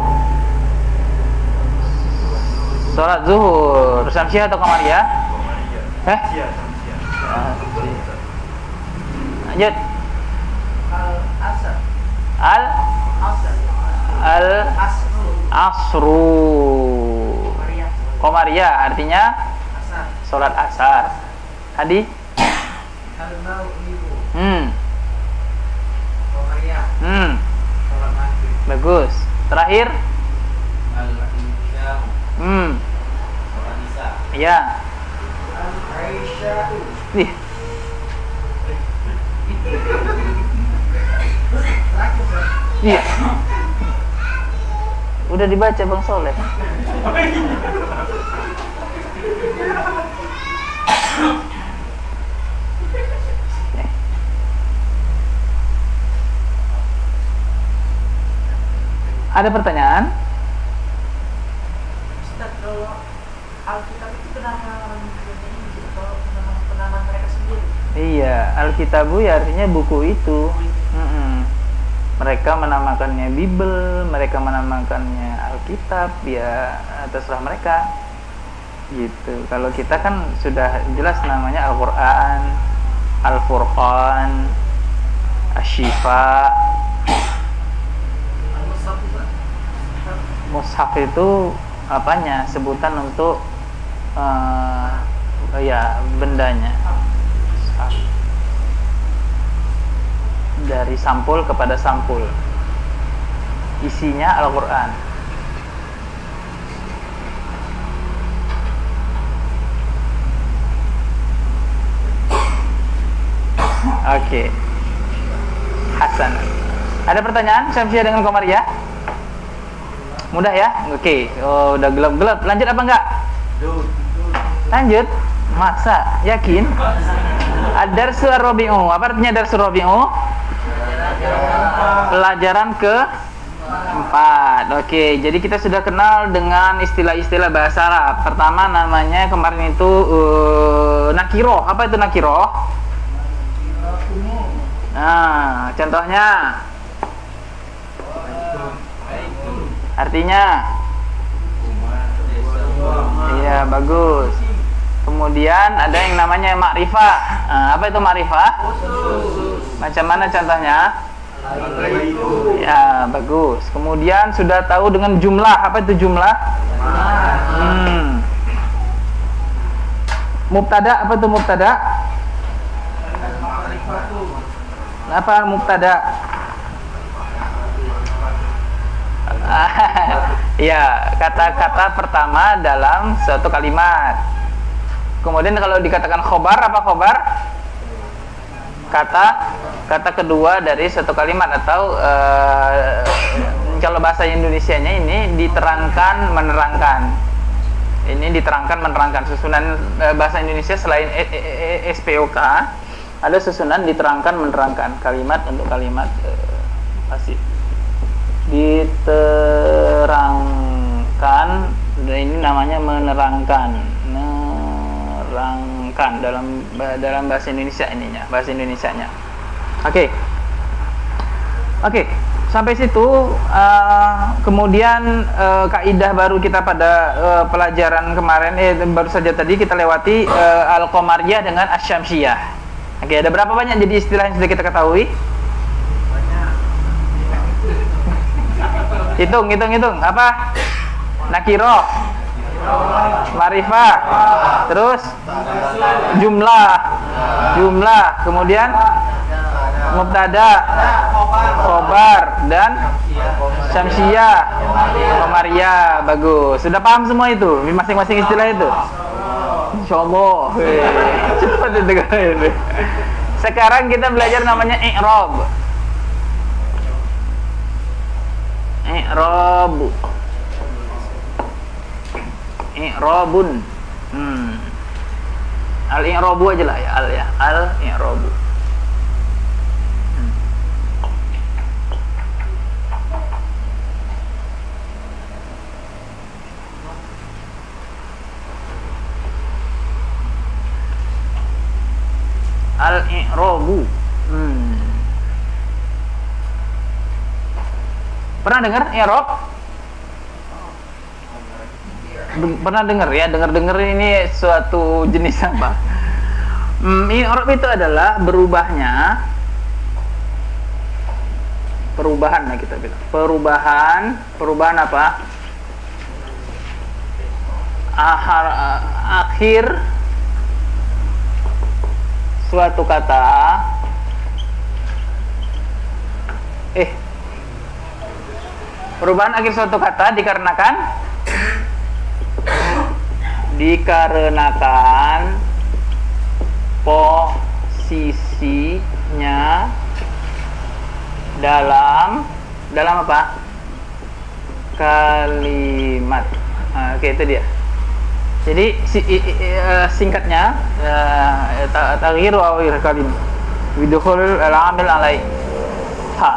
Salat zuhur. Syamsiah atau qamariyah? Lanjut. Asru. Qamariyah artinya salat asar. Hadi? Bagus. Terakhir? Ya. Ih. Iya. Udah dibaca Bang Soleh. Ada pertanyaan? Ustaz, kalau Alkitab itu penanaman mereka sendiri? Iya, Alkitabu ya artinya buku itu. Mereka menamakannya Bible, mereka menamakannya Alkitab, ya terserah mereka. Gitu. Kalau kita kan sudah jelas namanya Al-Qur'an, Al-Furqan, Asy-Syifa. Mushaf itu apanya? Sebutan untuk ya bendanya. Mushaf. Dari sampul kepada sampul. Isinya Al-Qur'an. Oke. Hasan. Ada pertanyaan Syamsiah dengan Qamariyah? Mudah ya? Oke. Oh, udah gelap-gelap. Lanjut apa enggak? Lanjut. Masa? Yakin? Ad-darsu ar-rabi'u. Apa artinya darsu ar-rabi'u? Pelajaran ke-4. Oke, jadi kita sudah kenal dengan istilah-istilah bahasa Arab. Pertama namanya kemarin itu nakiroh. Apa itu nakiroh? Nah, contohnya artinya iya, bagus. Kemudian ada yang namanya makrifah. Apa itu makrifah? Macam mana contohnya? Ya, bagus. Kemudian sudah tahu dengan jumlah. Apa itu jumlah? Mubtada. Apa itu mubtada? Apa mubtada? Ya, kata-kata pertama dalam suatu kalimat. Kemudian kalau dikatakan khobar, apa khobar? Kata kedua dari suatu kalimat. Atau kalau bahasa Indonesianya ini diterangkan, menerangkan. Ini diterangkan, menerangkan. Susunan bahasa Indonesia selain SPOK ada susunan diterangkan, menerangkan. Kalimat untuk kalimat pasif. Diterangkan, ini namanya menerangkan dalam bahasa Indonesia ininya, bahasa Indonesianya. Oke, sampai situ. Kemudian kaidah baru kita pada pelajaran kemarin, baru saja tadi kita lewati Al-Qamariyah dengan Asy-Syamsiyah. Oke, ada berapa banyak jadi istilah yang sudah kita ketahui? Hitung. Apa? Nakiroh, marifah, terus jumlah, kemudian mubtada, khobar, dan syamsiyah, qamariyah. Bagus. Sudah paham semua itu? Masing-masing istilah itu? Insyaallah. Cepat itu. Sekarang kita belajar namanya i'rab. I'rabun. Al-i'rabu aja lah ya, al-i'rabu. i'rabu. Pernah dengar i'rab? Pernah dengar ya? Dengar ini suatu jenis apa? I'rab itu adalah perubahan lah kita bilang. Perubahan apa? Akhir suatu kata perubahan akhir suatu kata dikarenakan posisinya dalam apa? Kalimat. Oke, itu dia. Jadi singkatnya taghyiru awil kalim bidukhulul al-amil alaiha.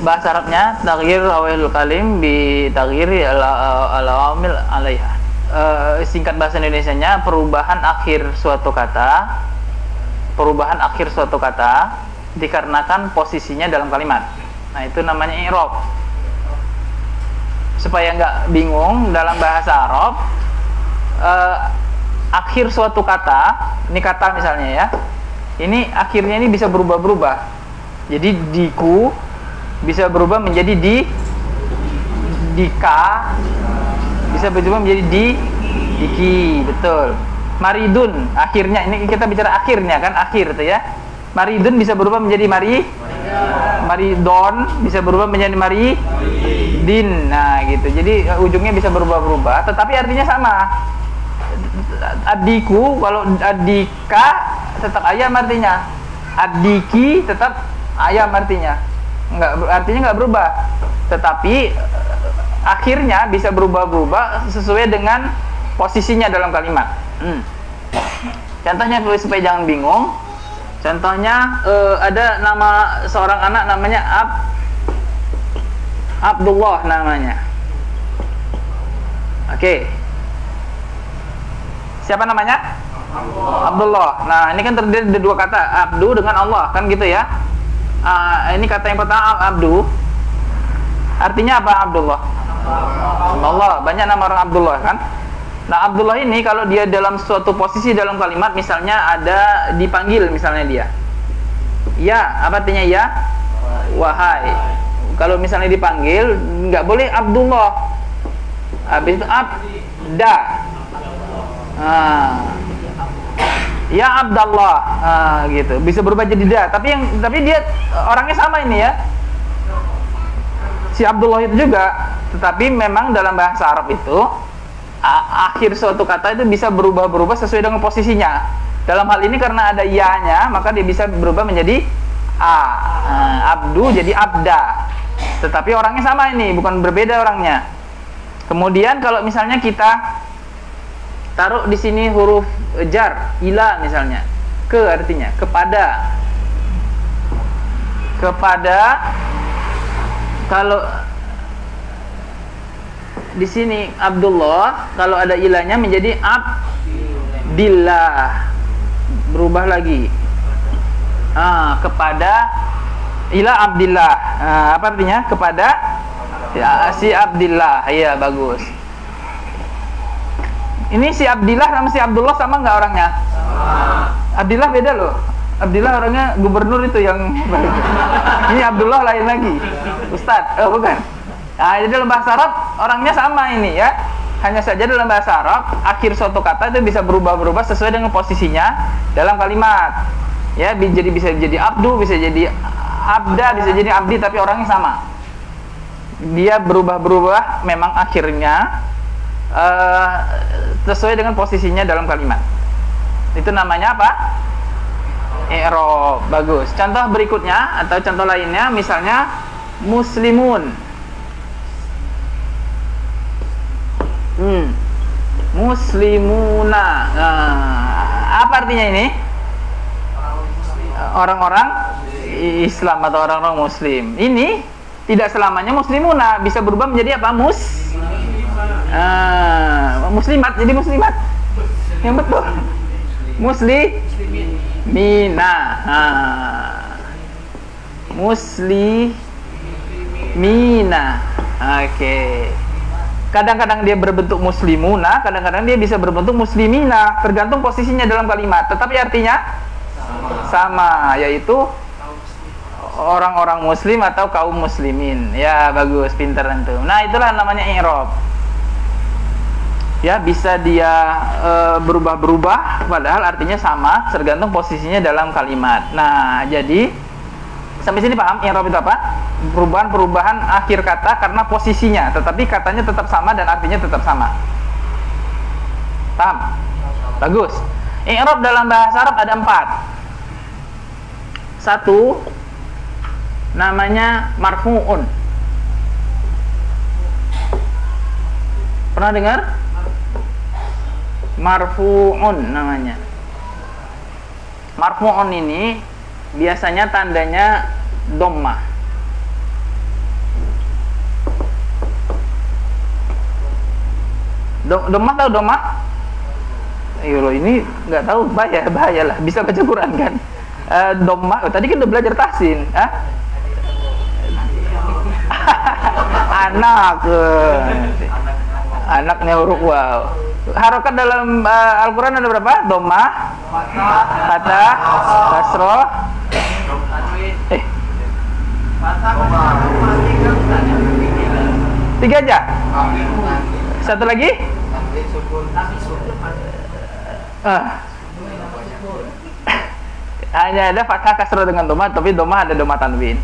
Bahasa Arabnya taghyir awil kalim bi taghyiri al-amil alaiha. Singkat bahasa Indonesianya perubahan akhir suatu kata dikarenakan posisinya dalam kalimat. Nah, itu namanya i'rab. Supaya nggak bingung dalam bahasa Arab, akhir suatu kata, ini kata misalnya ya, ini akhirnya ini bisa berubah-berubah. Jadi diku bisa berubah menjadi dika, bisa berubah menjadi diki, betul. Maridun, akhirnya ini kita bicara akhirnya kan, akhir itu ya. Maridun bisa berubah menjadi maridon, bisa berubah menjadi maridin. Nah gitu, jadi ujungnya bisa berubah-berubah, tetapi artinya sama. Adiku, kalau adika tetap ayam artinya, adiki tetap ayam artinya, artinya nggak berubah, tetapi akhirnya bisa berubah-berubah sesuai dengan posisinya dalam kalimat. Contohnya supaya jangan bingung. Contohnya ada nama seorang anak namanya Abdullah namanya. Oke. Siapa namanya? Abdullah. Nah, ini kan terdiri dari dua kata, abdu dengan Allah, kan gitu ya. Ini kata yang pertama abdu. Artinya apa Abdullah? Allah. Banyak nama orang Abdullah kan? Nah, Abdullah ini kalau dia dalam suatu posisi dalam kalimat, misalnya ada dipanggil misalnya dia. Ya, apa artinya ya? Wahai. Kalau misalnya dipanggil, nggak boleh Abdullah. Habis itu abda. Ya Abdallah. Gitu. Bisa berubah jadi da. Tapi dia orangnya sama ini ya. Si Abdullah itu juga. Tetapi memang dalam bahasa Arab itu akhir suatu kata itu bisa berubah-berubah sesuai dengan posisinya. Dalam hal ini karena ada ya-nya, maka dia bisa berubah menjadi abdu jadi abda. Tetapi orangnya sama ini, bukan berbeda orangnya. Kemudian kalau misalnya kita taruh di sini huruf jar, ila misalnya, ke artinya kepada. Kalau di sini Abdullah, kalau ada ilahnya menjadi Abdillah, berubah lagi. Kepada ilah Abdillah. Apa artinya? Kepada si Abdillah. Iya, bagus. Ini si Abdillah sama si Abdullah sama nggak orangnya? Abdillah beda loh. Abdillah orangnya gubernur itu yang ini Abdullah lain lagi. Ustadz, bukan. Nah, jadi dalam bahasa Arab orangnya sama ini ya. Hanya saja dalam bahasa Arab akhir suatu kata itu bisa berubah-berubah sesuai dengan posisinya dalam kalimat. Ya, jadi bisa jadi abdu, bisa jadi abda, bisa jadi abdi, tapi orangnya sama. Dia berubah-berubah memang akhirnya sesuai dengan posisinya dalam kalimat. Itu namanya apa? I'rab. Bagus. Contoh berikutnya atau contoh lainnya misalnya muslimun. Muslimuna. Apa artinya ini? Orang-orang Islam atau orang-orang Muslim. Ini tidak selamanya muslimuna, bisa berubah menjadi apa? Muslimat, jadi muslimat. Yang betul. Muslimina. Muslimina. Oke. Kadang-kadang dia berbentuk muslimuna, kadang-kadang dia bisa berbentuk muslimina, tergantung posisinya dalam kalimat. Tetapi artinya sama, yaitu orang-orang muslim atau kaum muslimin. Ya, bagus, pintar antum. Nah, itulah namanya i'rab. Ya, bisa dia berubah-berubah padahal artinya sama, tergantung posisinya dalam kalimat. Nah, jadi sampai sini paham i'rab itu apa? Perubahan-perubahan akhir kata karena posisinya, tetapi katanya tetap sama dan artinya tetap sama. Paham? Bagus. I'rab dalam bahasa Arab ada 4. 1 namanya marfu'un. Pernah dengar? Marfu'un namanya. Marfu'un ini biasanya tandanya dhammah. Dhammah tahu dhammah? Ayo ini nggak tahu, bahaya lah, bisa baca Quran kan? Dhammah, tadi kan udah belajar tahsin, anaknya huruf waw. Harokat dalam Al-Quran ada berapa? Dhammah, fathah, kasroh, tiga aja. Satu lagi? Hanya ada fathah, kasroh dengan dhammah, tapi dhammah ada dhammah tanwin.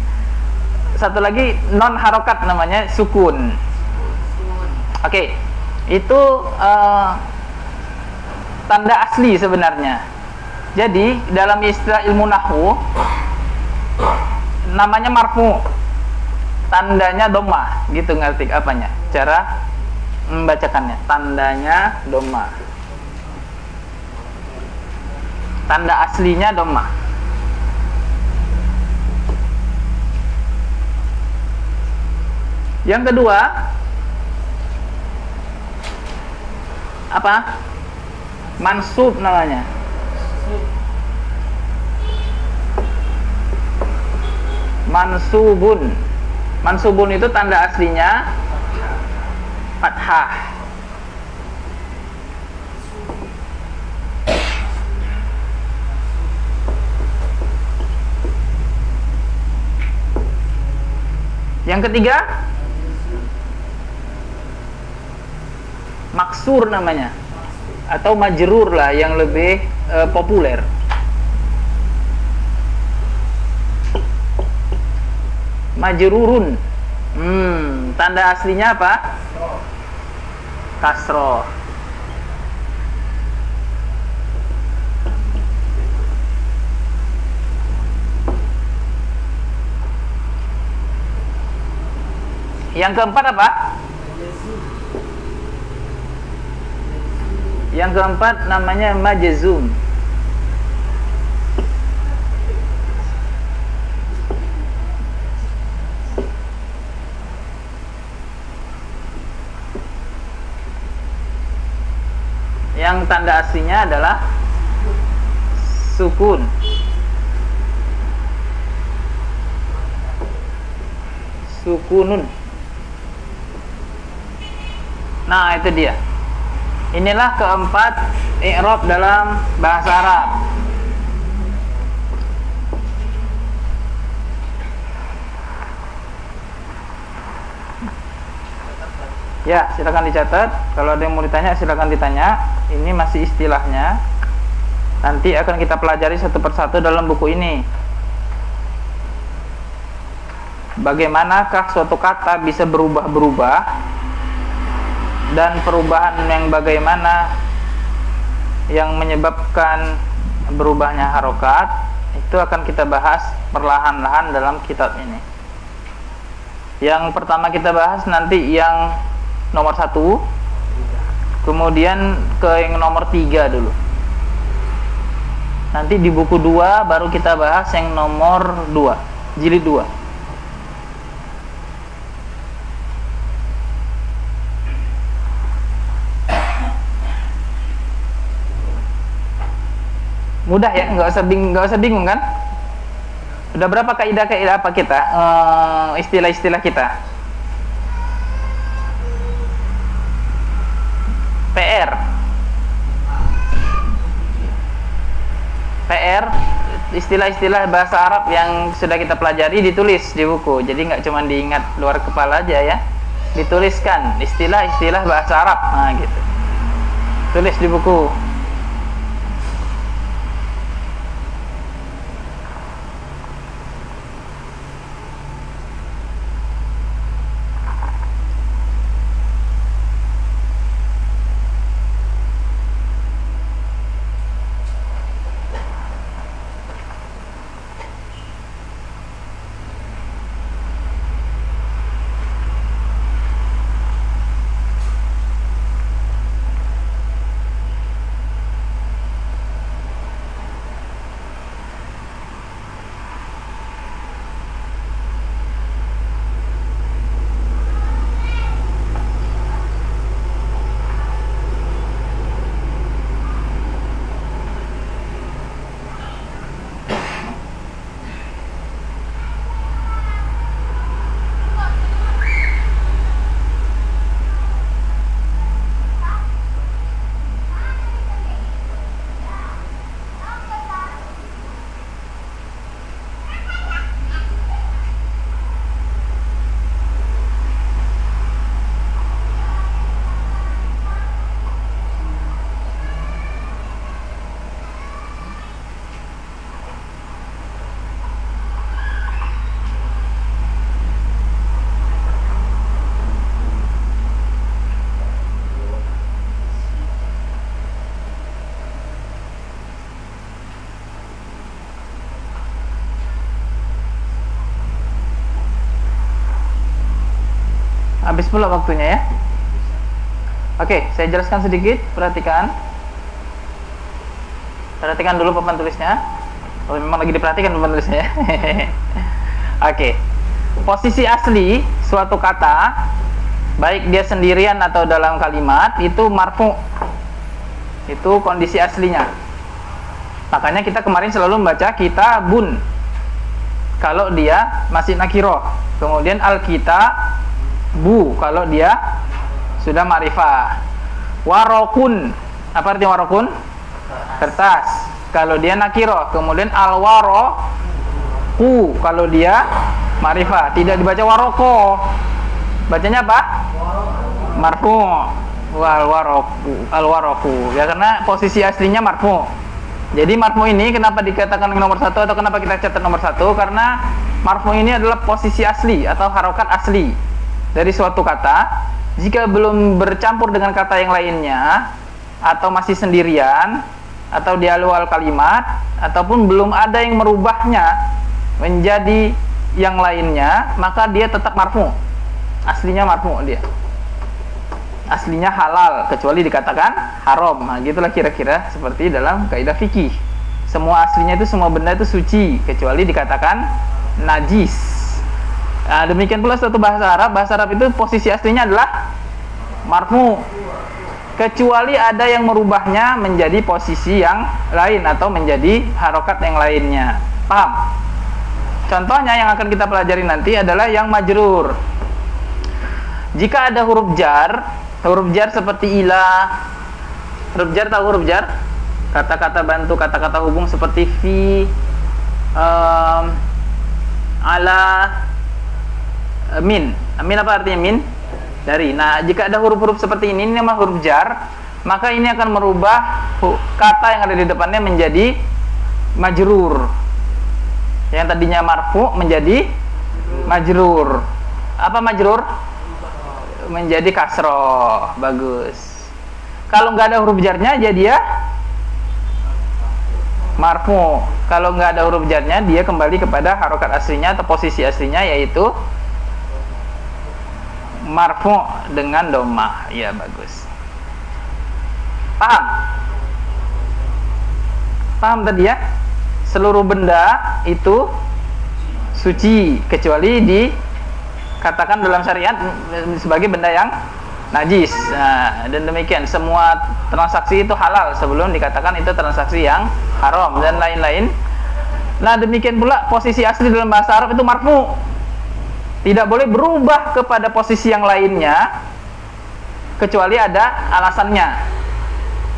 Satu lagi non harokat namanya sukun. Oke, itu tanda asli sebenarnya. Jadi dalam istilah ilmu nahwu namanya marfu, tandanya dhammah, gitu ngerti apanya? Cara membacakannya, tandanya dhammah. Tanda aslinya dhammah. Yang kedua apa? Mansub namanya. Mansubun. Mansubun itu tanda aslinya fathah. Yang ketiga maksur namanya, atau majrur lah yang lebih populer. Majrurun. Tanda aslinya apa? Kasroh. Yang keempat apa? Yang keempat namanya majzum. Yang tanda aslinya adalah sukun. Sukunun. Nah, itu dia. Inilah keempat i'rab dalam bahasa Arab. Ya, silakan dicatat. Kalau ada yang mau ditanya, silakan ditanya. Ini masih istilahnya. Nanti akan kita pelajari satu persatu dalam buku ini. Bagaimanakah suatu kata bisa berubah-berubah, dan perubahan yang bagaimana yang menyebabkan berubahnya harokat, itu akan kita bahas perlahan-lahan dalam kitab ini. Yang pertama kita bahas nanti yang nomor 1, kemudian ke yang nomor 3 dulu. Nanti di buku 2 baru kita bahas yang nomor 2, jilid 2. Mudah ya, nggak usah bingung kan? Udah berapa kaidah-kaidah apa kita? Istilah-istilah kita. PR. Istilah-istilah bahasa Arab yang sudah kita pelajari ditulis di buku. Jadi nggak cuma diingat luar kepala aja ya. Dituliskan istilah-istilah bahasa Arab. Nah, gitu. Tulis di buku. Habis pula waktunya ya. Oke, saya jelaskan sedikit. Perhatikan dulu papan tulisnya. Oh, memang lagi diperhatikan papan tulisnya. Oke. Posisi asli suatu kata, baik dia sendirian atau dalam kalimat, itu marfu. Itu kondisi aslinya. Makanya kita kemarin selalu membaca kitabun kalau dia masih nakiro. Kemudian al-kitabu kalau dia sudah ma'rifah. Warokun, apa artinya warokun? Kertas kalau dia nakiro. Kemudian al-waroku kalau dia ma'rifah. Tidak dibaca waroko, bacanya apa? Marfu. Al-waroku ya, karena posisi aslinya marfu. Jadi marfu ini kenapa dikatakan nomor 1 atau kenapa kita catat nomor 1? Karena marfu ini adalah posisi asli atau harokat asli dari suatu kata. Jika belum bercampur dengan kata yang lainnya, atau masih sendirian, atau di awal kalimat, ataupun belum ada yang merubahnya menjadi yang lainnya, maka dia tetap marfu. Aslinya marfu dia. Aslinya halal kecuali dikatakan haram. Nah, gitulah kira-kira seperti dalam kaidah fikih. Semua aslinya itu, semua benda itu suci kecuali dikatakan najis. Nah, demikian pula suatu bahasa Arab. Bahasa Arab itu posisi aslinya adalah marfu, kecuali ada yang merubahnya menjadi posisi yang lain atau menjadi harokat yang lainnya. Paham? Contohnya yang akan kita pelajari nanti adalah yang majrur. Jika ada huruf jar seperti ila. Huruf jar, tahu huruf jar? Kata-kata bantu, kata-kata hubung seperti fi, ala, min. Min apa artinya min? Dari. Nah, jika ada huruf-huruf seperti ini namanya huruf jar, maka ini akan merubah kata yang ada di depannya menjadi majrur. Yang tadinya marfu menjadi majrur. Apa majrur? Menjadi kasroh. Bagus. Kalau nggak ada huruf jarnya, jadi ya marfu. Kalau nggak ada huruf jarnya, dia kembali kepada harokat aslinya atau posisi aslinya, yaitu marfu dengan dhammah. Ya, bagus. Paham? Paham tadi ya? Seluruh benda itu suci kecuali dikatakan dalam syariat sebagai benda yang najis. Nah, dan demikian semua transaksi itu halal sebelum dikatakan itu transaksi yang haram dan lain-lain. Nah, demikian pula posisi asli dalam bahasa Arab itu marfu. Tidak boleh berubah kepada posisi yang lainnya kecuali ada alasannya.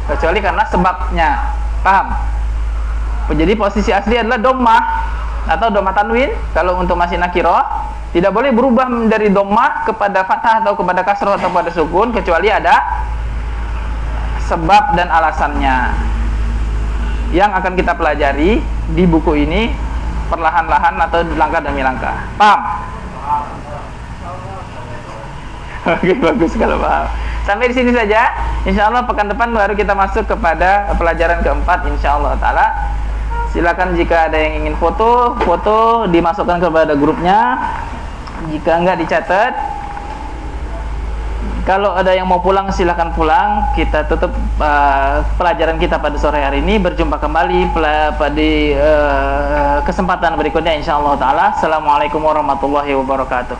Kecuali karena sebabnya. Paham? Jadi posisi asli adalah dhammah atau dhammah tanwin kalau untuk masih nakirah. Tidak boleh berubah dari dhammah kepada fathah atau kepada kasrah atau kepada sukun kecuali ada sebab dan alasannya. Yang akan kita pelajari di buku ini perlahan-lahan atau langkah demi langkah. Paham? Oke, bagus kalau paham. Sampai di sini saja. Insya Allah pekan depan baru kita masuk kepada pelajaran keempat. Insya Allah Taala. Silakan jika ada yang ingin foto dimasukkan kepada grupnya. Jika enggak dicatat. Kalau ada yang mau pulang silakan pulang. Kita tutup pelajaran kita pada sore hari ini. Berjumpa kembali pada kesempatan berikutnya insyaallah taala. Assalamualaikum warahmatullahi wabarakatuh.